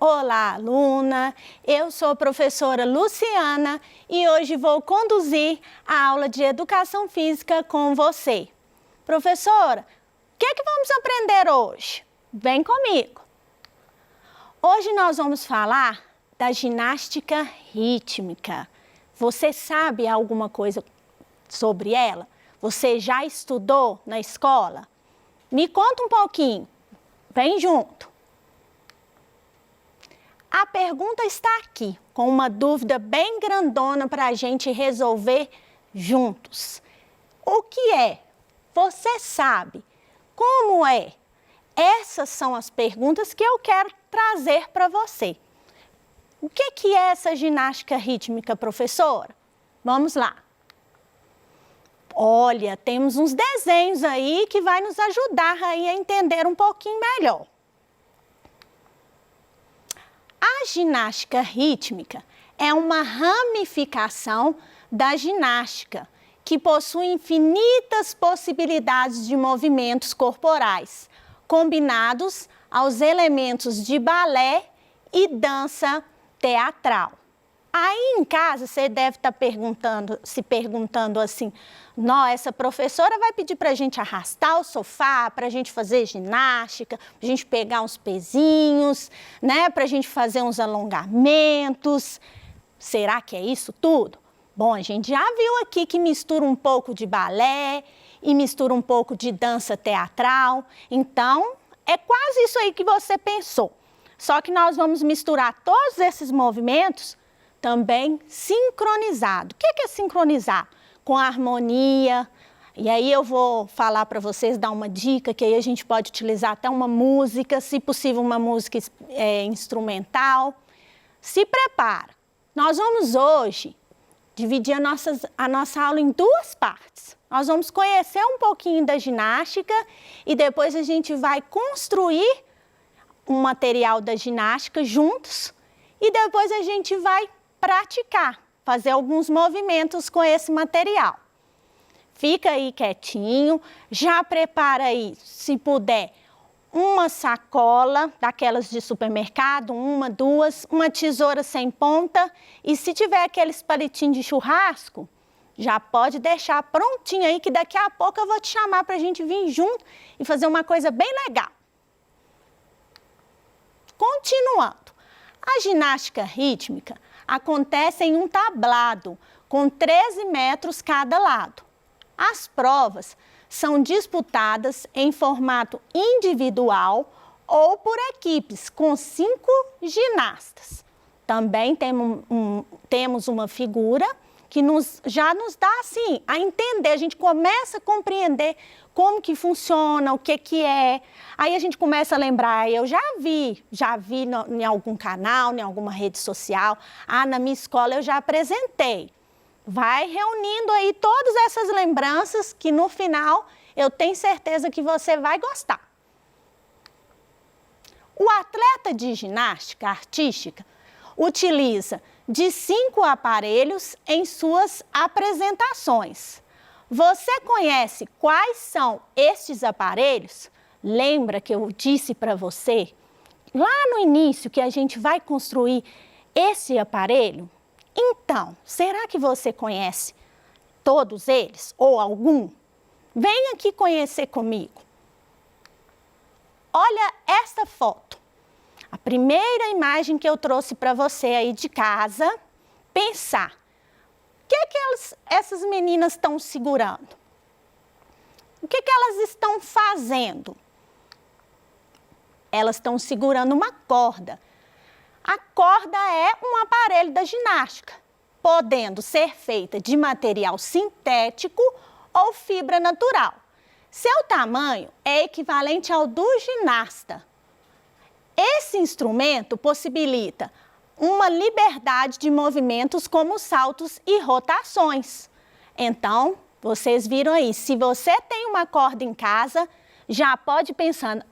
Olá, aluna! Eu sou a professora Luciana e hoje vou conduzir a aula de Educação Física com você. Professora, o que é que vamos aprender hoje? Vem comigo! Hoje nós vamos falar da ginástica rítmica. Você sabe alguma coisa sobre ela? Você já estudou na escola? Me conta um pouquinho. Vem junto! A pergunta está aqui, com uma dúvida bem grandona para a gente resolver juntos. O que é? Você sabe? Como é? Essas são as perguntas que eu quero trazer para você. O que é essa ginástica rítmica, professora? Vamos lá. Olha, temos uns desenhos aí que vai nos ajudar aí a entender um pouquinho melhor. A ginástica rítmica é uma ramificação da ginástica, que possui infinitas possibilidades de movimentos corporais, combinados aos elementos de balé e dança teatral. Aí em casa você deve estar se perguntando assim, essa professora vai pedir para a gente arrastar o sofá, para a gente fazer ginástica, para a gente pegar uns pezinhos, né, para a gente fazer uns alongamentos. Será que é isso tudo? Bom, a gente já viu aqui que mistura um pouco de balé e mistura um pouco de dança teatral. Então, é quase isso aí que você pensou. Só que nós vamos misturar todos esses movimentos também sincronizado. O que é sincronizar? Com harmonia. E aí eu vou falar para vocês, dar uma dica, que aí a gente pode utilizar até uma música, se possível uma música instrumental. Se prepara. Nós vamos hoje dividir a nossa aula em duas partes. Nós vamos conhecer um pouquinho da ginástica e depois a gente vai construir um material da ginástica juntos e depois a gente vai praticar, fazer alguns movimentos com esse material. Fica aí quietinho, já prepara aí, se puder, uma sacola daquelas de supermercado, uma, duas, uma tesoura sem ponta e se tiver aqueles palitinhos de churrasco, já pode deixar prontinho aí que daqui a pouco eu vou te chamar para a gente vir junto e fazer uma coisa bem legal. Continuando, a ginástica rítmica acontece em um tablado, com 13 metros cada lado. As provas são disputadas em formato individual ou por equipes, com 5 ginastas. Também temos uma figura que já nos dá assim, a entender, a gente começa a compreender como que funciona, o que é. Aí a gente começa a lembrar, eu já vi em algum canal, em alguma rede social, na minha escola eu já apresentei. Vai reunindo aí todas essas lembranças que no final eu tenho certeza que você vai gostar. O atleta de ginástica artística utiliza de 5 aparelhos em suas apresentações. Você conhece quais são estes aparelhos? Lembra que eu disse para você, lá no início, que a gente vai construir esse aparelho? Então, será que você conhece todos eles ou algum? Vem aqui conhecer comigo. Olha esta foto. A primeira imagem que eu trouxe para você aí de casa, pensar. O que essas meninas estão segurando? O que elas estão fazendo? Elas estão segurando uma corda. A corda é um aparelho da ginástica, podendo ser feita de material sintético ou fibra natural. Seu tamanho é equivalente ao do ginasta. Esse instrumento possibilita uma liberdade de movimentos como saltos e rotações. Então, vocês viram aí, se você tem uma corda em casa, já pode ir pensando,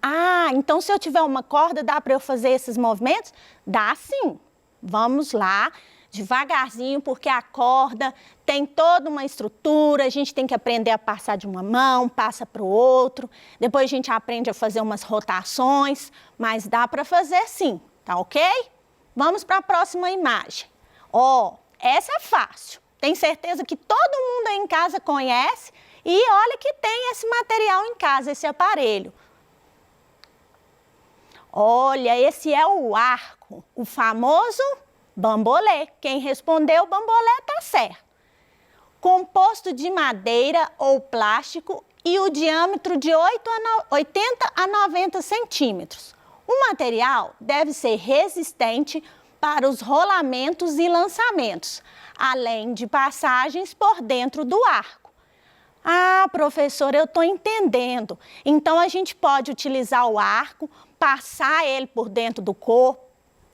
então se eu tiver uma corda, dá para eu fazer esses movimentos? Dá sim. Vamos lá, devagarzinho, porque a corda tem toda uma estrutura, a gente tem que aprender a passar de uma mão, passa para o outro, depois a gente aprende a fazer umas rotações, mas dá para fazer sim, tá ok? Vamos para a próxima imagem. Ó, essa é fácil. Tenho certeza que todo mundo aí em casa conhece e olha que tem esse material em casa, esse aparelho. Olha, esse é o arco, o famoso bambolê. Quem respondeu bambolê tá certo. Composto de madeira ou plástico e o diâmetro de 80 a 90 centímetros. O material deve ser resistente para os rolamentos e lançamentos, além de passagens por dentro do arco. Ah, professora, eu estou entendendo. Então, a gente pode utilizar o arco, passar ele por dentro do corpo.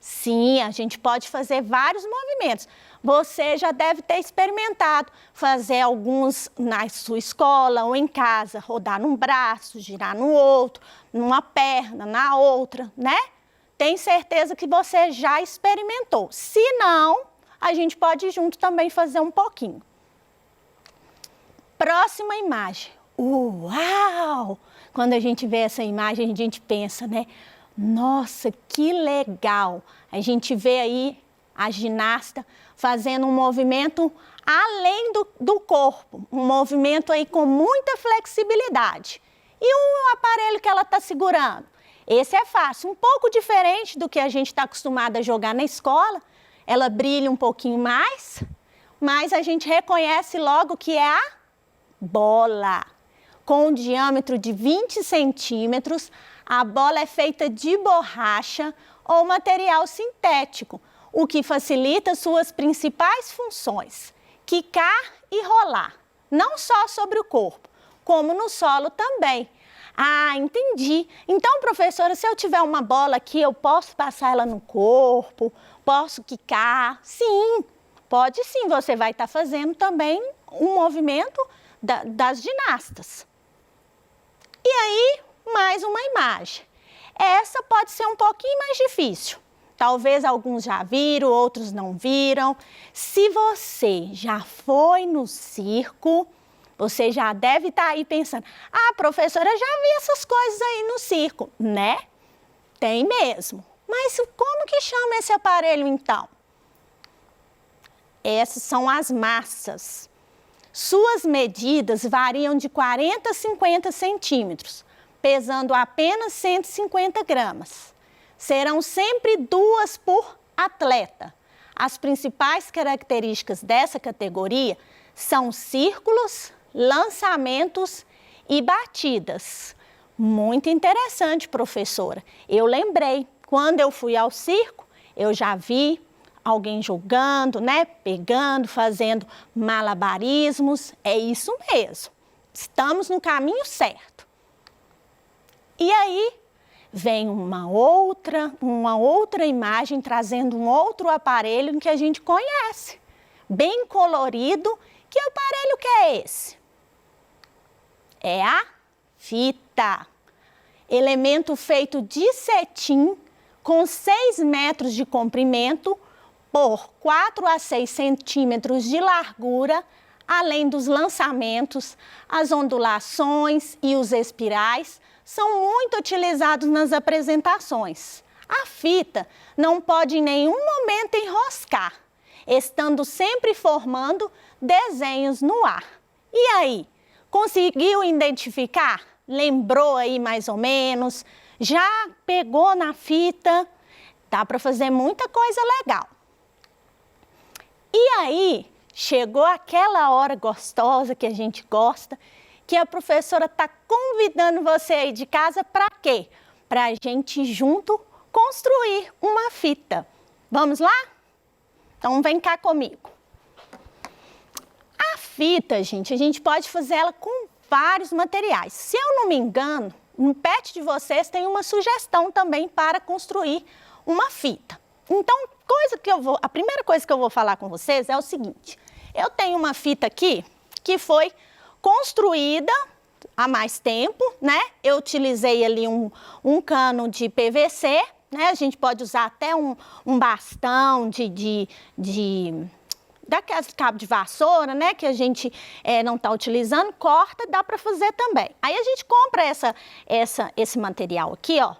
Sim, a gente pode fazer vários movimentos. Você já deve ter experimentado fazer alguns na sua escola ou em casa, rodar num braço, girar no outro, numa perna, na outra, né? Tenho certeza que você já experimentou. Se não, a gente pode ir junto também fazer um pouquinho. Próxima imagem. Uau! Quando a gente vê essa imagem, a gente pensa, né? Nossa, que legal! A gente vê aí a ginasta fazendo um movimento além do corpo, um movimento aí com muita flexibilidade. E o aparelho que ela está segurando? Esse é fácil, um pouco diferente do que a gente está acostumado a jogar na escola. Ela brilha um pouquinho mais, mas a gente reconhece logo que é a bola. Com um diâmetro de 20 centímetros, a bola é feita de borracha ou material sintético, o que facilita suas principais funções, quicar e rolar, não só sobre o corpo, como no solo também. Ah, entendi. Então, professora, se eu tiver uma bola aqui, eu posso passar ela no corpo, posso quicar? Sim, pode sim, você vai estar fazendo também um movimento das ginastas. E aí, mais uma imagem. Essa pode ser um pouquinho mais difícil. Talvez alguns já viram, outros não viram. Se você já foi no circo, você já deve estar aí pensando, ah, professora, já vi essas coisas aí no circo, né? Tem mesmo. Mas como que chama esse aparelho então? Essas são as massas. Suas medidas variam de 40 a 50 centímetros, pesando apenas 150 gramas. Serão sempre 2 por atleta. As principais características dessa categoria são círculos, lançamentos e batidas. Muito interessante, professora. Eu lembrei, quando eu fui ao circo, eu já vi alguém jogando, né, pegando, fazendo malabarismos. É isso mesmo. Estamos no caminho certo. E aí vem uma outra imagem trazendo um outro aparelho que a gente conhece, bem colorido. Que aparelho que é esse? É a fita. Elemento feito de cetim com 6 metros de comprimento por 4 a 6 centímetros de largura, além dos lançamentos, as ondulações e os espirais são muito utilizados nas apresentações. A fita não pode em nenhum momento enroscar, estando sempre formando desenhos no ar. E aí, conseguiu identificar? Lembrou aí mais ou menos? Já pegou na fita? Dá para fazer muita coisa legal. E aí, chegou aquela hora gostosa que a gente gosta, que a professora está convidando você aí de casa para quê? Para a gente junto construir uma fita. Vamos lá? Então, vem cá comigo. A fita, gente, a gente pode fazer ela com vários materiais. Se eu não me engano, no pet de vocês tem uma sugestão também para construir uma fita. Então, a primeira coisa que eu vou falar com vocês é o seguinte. Eu tenho uma fita aqui que foi construída há mais tempo, né? Eu utilizei ali um cano de PVC, né? A gente pode usar até um bastão daqueles cabos de vassoura, né? Que a gente não está utilizando, corta, dá para fazer também. Aí a gente compra esse material aqui, ó,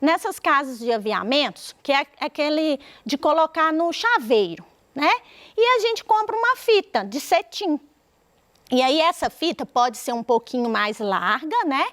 nessas casas de aviamentos, que é aquele de colocar no chaveiro, né? E a gente compra uma fita de cetim. E aí essa fita pode ser um pouquinho mais larga, né?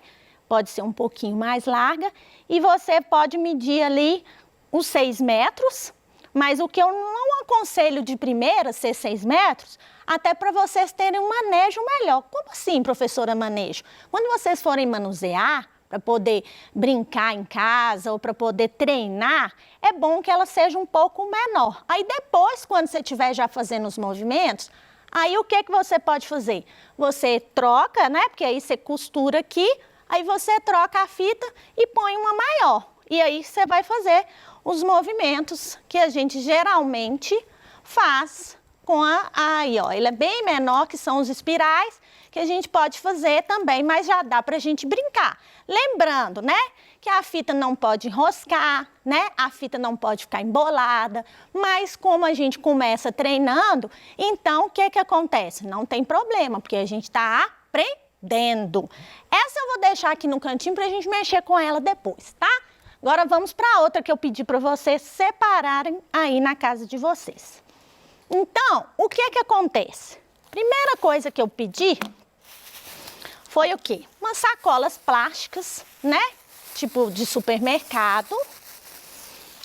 Pode ser um pouquinho mais larga e você pode medir ali os 6 metros, mas o que eu não aconselho de primeira ser 6 metros, até para vocês terem um manejo melhor. Como assim, professora, manejo? Quando vocês forem manusear, para poder brincar em casa ou para poder treinar, é bom que ela seja um pouco menor. Aí depois, quando você estiver já fazendo os movimentos, aí o que você pode fazer? Você troca, né? Porque aí você costura aqui, aí você troca a fita e põe uma maior. E aí você vai fazer os movimentos que a gente geralmente faz com aí, ó. Ele é bem menor, que são os espirais, que a gente pode fazer também, mas já dá pra gente brincar. Lembrando, né, que a fita não pode enroscar, né, a fita não pode ficar embolada, mas como a gente começa treinando, então o que que acontece? Não tem problema, porque a gente tá aprendendo. Essa eu vou deixar aqui no cantinho pra gente mexer com ela depois, tá? Agora vamos pra outra que eu pedi pra vocês separarem aí na casa de vocês. Então, o que que acontece? Primeira coisa que eu pedi foi o quê? Umas sacolas plásticas, né? Tipo de supermercado,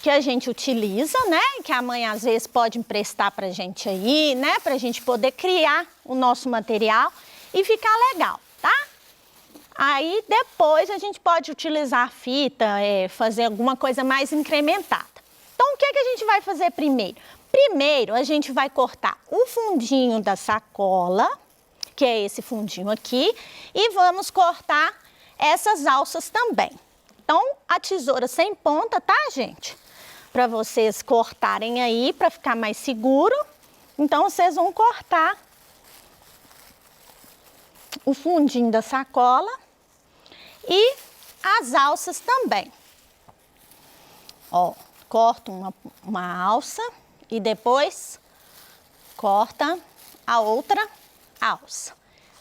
que a gente utiliza, né? Que a mãe às vezes pode emprestar pra gente aí, né? Pra gente poder criar o nosso material e ficar legal, tá? Aí depois a gente pode utilizar a fita, fazer alguma coisa mais incrementada. Então, o que que a gente vai fazer primeiro? Primeiro, a gente vai cortar o fundinho da sacola, que é esse fundinho aqui, e vamos cortar essas alças também. Então, a tesoura sem ponta, tá, gente? Para vocês cortarem aí, para ficar mais seguro. Então, vocês vão cortar o fundinho da sacola e as alças também. Ó, corta uma alça e depois corta a outra alça.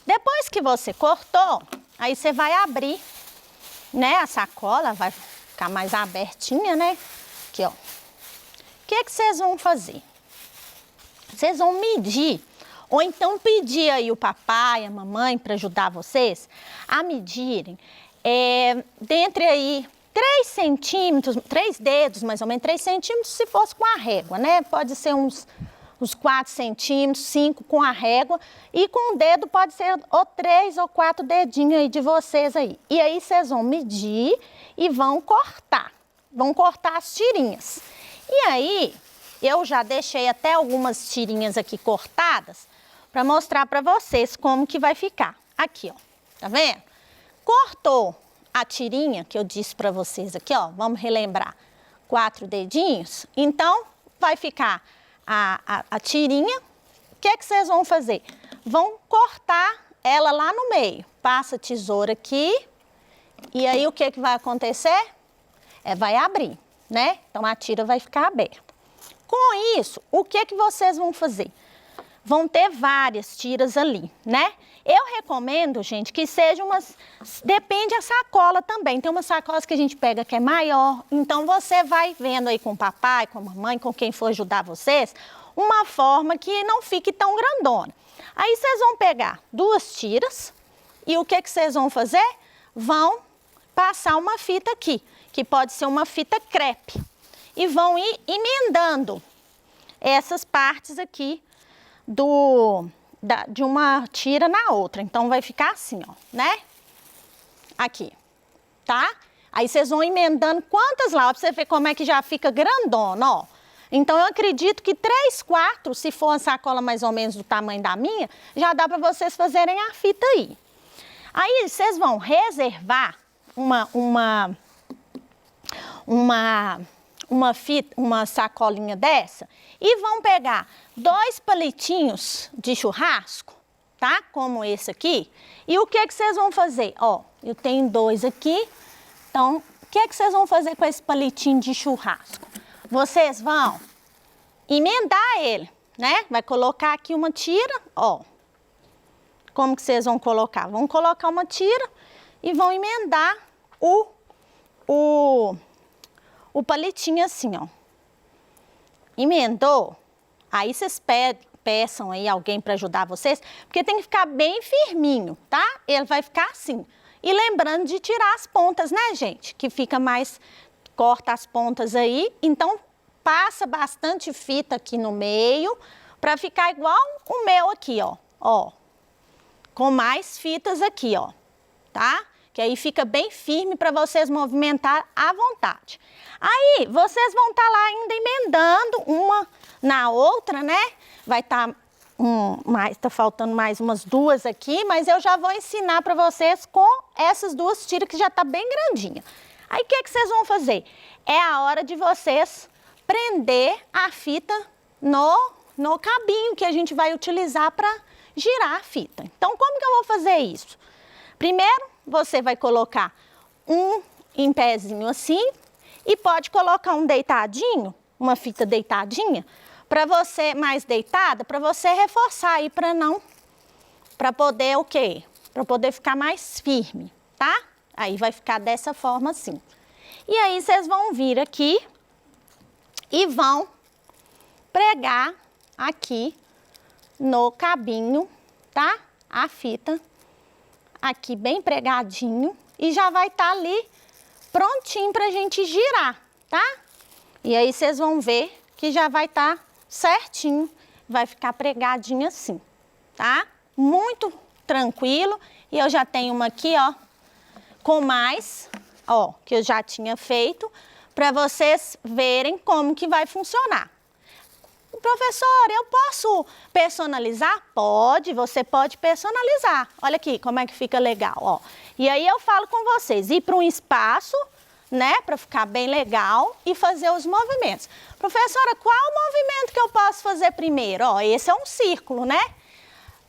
Depois que você cortou, aí você vai abrir, né, a sacola, vai ficar mais abertinha, né? Aqui, ó. O que que vocês vão fazer? Vocês vão medir, ou então pedir aí o papai, a mamãe, para ajudar vocês a medirem, dentre aí 3 centímetros, 3 dedos, mais ou menos, 3 centímetros se fosse com a régua, né? Pode ser uns 4 centímetros, 5 com a régua, e com o dedo pode ser 3 ou 4 dedinhos aí de vocês aí. E aí vocês vão medir e vão cortar as tirinhas. E aí, eu já deixei até algumas tirinhas aqui cortadas para mostrar para vocês como que vai ficar. Aqui, ó, tá vendo? Cortou a tirinha que eu disse para vocês aqui, ó, vamos relembrar, 4 dedinhos, então vai ficar a tirinha. O que é que vocês vão fazer? Vão cortar ela lá no meio, passa a tesoura aqui, e aí o que que vai acontecer? Vai abrir, né? Então a tira vai ficar aberta. Com isso, o que que vocês vão fazer? Vão ter várias tiras ali, né? Eu recomendo, gente, que seja depende da sacola também. Tem umas sacolas que a gente pega que é maior, então você vai vendo aí com o papai, com a mamãe, com quem for ajudar vocês, uma forma que não fique tão grandona. Aí vocês vão pegar 2 tiras e o que que vocês vão fazer? Vão passar uma fita aqui, que pode ser uma fita crepe, e vão ir emendando essas partes aqui de uma tira na outra. Então, vai ficar assim, ó, né? Aqui, tá? Aí, vocês vão emendando quantas lá, pra você ver como é que já fica grandona, ó. Então, eu acredito que 3, 4, se for uma sacola mais ou menos do tamanho da minha, já dá pra vocês fazerem a fita aí. Aí, vocês vão reservar uma sacolinha dessa e vão pegar 2 palitinhos de churrasco, tá? Como esse aqui. E o que que vocês vão fazer? Ó, eu tenho 2 aqui. Então, o que que vocês vão fazer com esse palitinho de churrasco? Vocês vão emendar ele, né? Vai colocar aqui uma tira, ó. Como que vocês vão colocar? Vão colocar uma tira e vão emendar o palitinho assim, ó. Emendou, aí vocês peçam aí alguém para ajudar vocês, porque tem que ficar bem firminho, tá? Ele vai ficar assim. E lembrando de tirar as pontas, né, gente? Que fica mais, corta as pontas aí. Então, passa bastante fita aqui no meio, para ficar igual o meu aqui, ó. Ó, com mais fitas aqui, ó, tá? Que aí fica bem firme para vocês movimentar à vontade. Aí, vocês vão estar lá ainda emendando uma na outra, né? Vai estar tá faltando mais umas duas aqui, mas eu já vou ensinar para vocês com essas duas tiras que já tá bem grandinha. Aí, o que vocês vão fazer? É a hora de vocês prender a fita no cabinho que a gente vai utilizar para girar a fita. Então, como que eu vou fazer isso? Primeiro, você vai colocar um em pezinho assim e pode colocar um deitadinho, uma fita deitadinha, para você, mais deitada, para você reforçar aí para poder o quê? Para poder ficar mais firme, tá? Aí vai ficar dessa forma assim. E aí vocês vão vir aqui e vão pregar aqui no cabinho, tá? A fita aqui bem pregadinho e já vai estar ali prontinho pra gente girar, tá? E aí vocês vão ver que já vai estar certinho, vai ficar pregadinho assim, tá? Muito tranquilo. E eu já tenho uma aqui, ó, com mais, ó, que eu já tinha feito, para vocês verem como que vai funcionar. Professor, eu posso personalizar? Pode, você pode personalizar. Olha aqui como é que fica legal, ó. E aí eu falo com vocês, ir para um espaço, né, para ficar bem legal e fazer os movimentos. Professora, qual o movimento que eu posso fazer primeiro? Ó, esse é um círculo, né?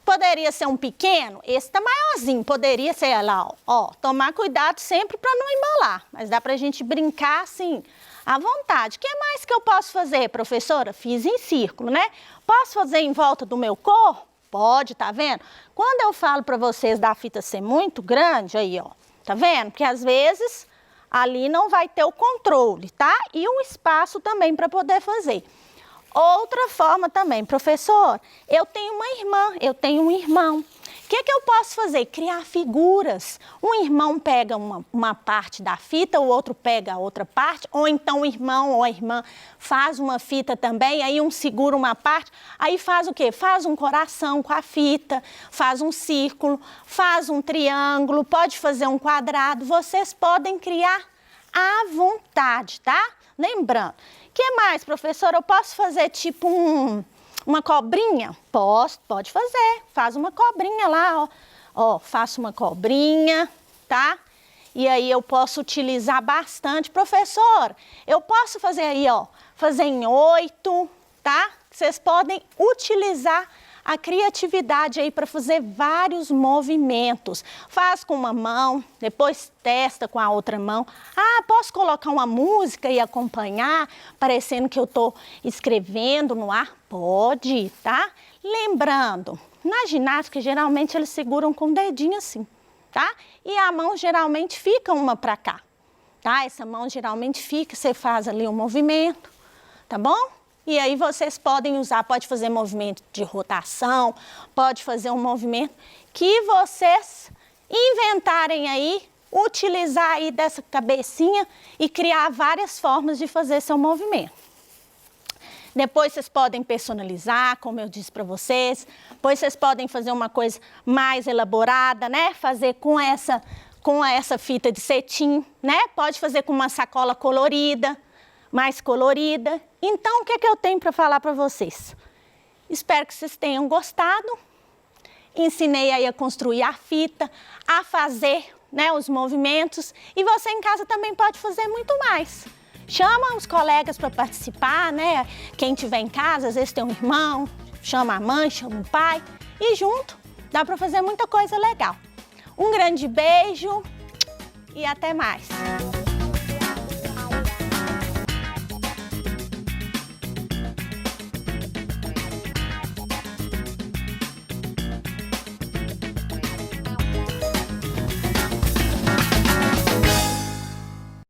Poderia ser um pequeno, esse tá maiorzinho, poderia ser lá, ó. Tomar cuidado sempre para não embolar, mas dá pra gente brincar assim, à vontade. O que mais que eu posso fazer, professora? Fiz em círculo, né? Posso fazer em volta do meu corpo? Pode, tá vendo? Quando eu falo para vocês da fita ser muito grande, aí, ó, tá vendo? Porque às vezes ali não vai ter o controle, tá? E um espaço também para poder fazer. Outra forma também, professor, eu tenho uma irmã, eu tenho um irmão. O que eu posso fazer? Criar figuras. Um irmão pega uma parte da fita, o outro pega a outra parte, ou então o irmão ou a irmã faz uma fita também, aí um segura uma parte, aí faz o quê? Faz um coração com a fita, faz um círculo, faz um triângulo, pode fazer um quadrado. Vocês podem criar à vontade, tá? Lembrando. O que mais, professora? Eu posso fazer tipo uma cobrinha? Pode fazer. Faz uma cobrinha lá, ó. Ó, faço uma cobrinha, tá? E aí eu posso utilizar bastante. Professor, eu posso fazer aí, ó, fazer em 8, tá? Vocês podem utilizar a criatividade aí para fazer vários movimentos. Faz com uma mão, depois testa com a outra mão. Ah, posso colocar uma música e acompanhar, parecendo que eu estou escrevendo no ar? Pode, tá? Lembrando, na ginástica, geralmente eles seguram com o dedinho assim, tá? E a mão geralmente fica uma para cá, tá? Essa mão geralmente fica, você faz ali um movimento, tá bom? E aí vocês podem usar, pode fazer movimento de rotação, pode fazer um movimento que vocês inventarem aí, utilizar aí dessa cabecinha e criar várias formas de fazer seu movimento. Depois vocês podem personalizar, como eu disse para vocês. Depois vocês podem fazer uma coisa mais elaborada, né? Fazer com essa fita de cetim, né? Pode fazer com uma sacola colorida, mais colorida. Então, o que eu tenho para falar para vocês? Espero que vocês tenham gostado. Ensinei aí a construir a fita, a fazer, né, os movimentos. E você em casa também pode fazer muito mais. Chama os colegas para participar, né? Quem tiver em casa, às vezes tem um irmão, chama a mãe, chama o pai. E junto dá para fazer muita coisa legal. Um grande beijo e até mais.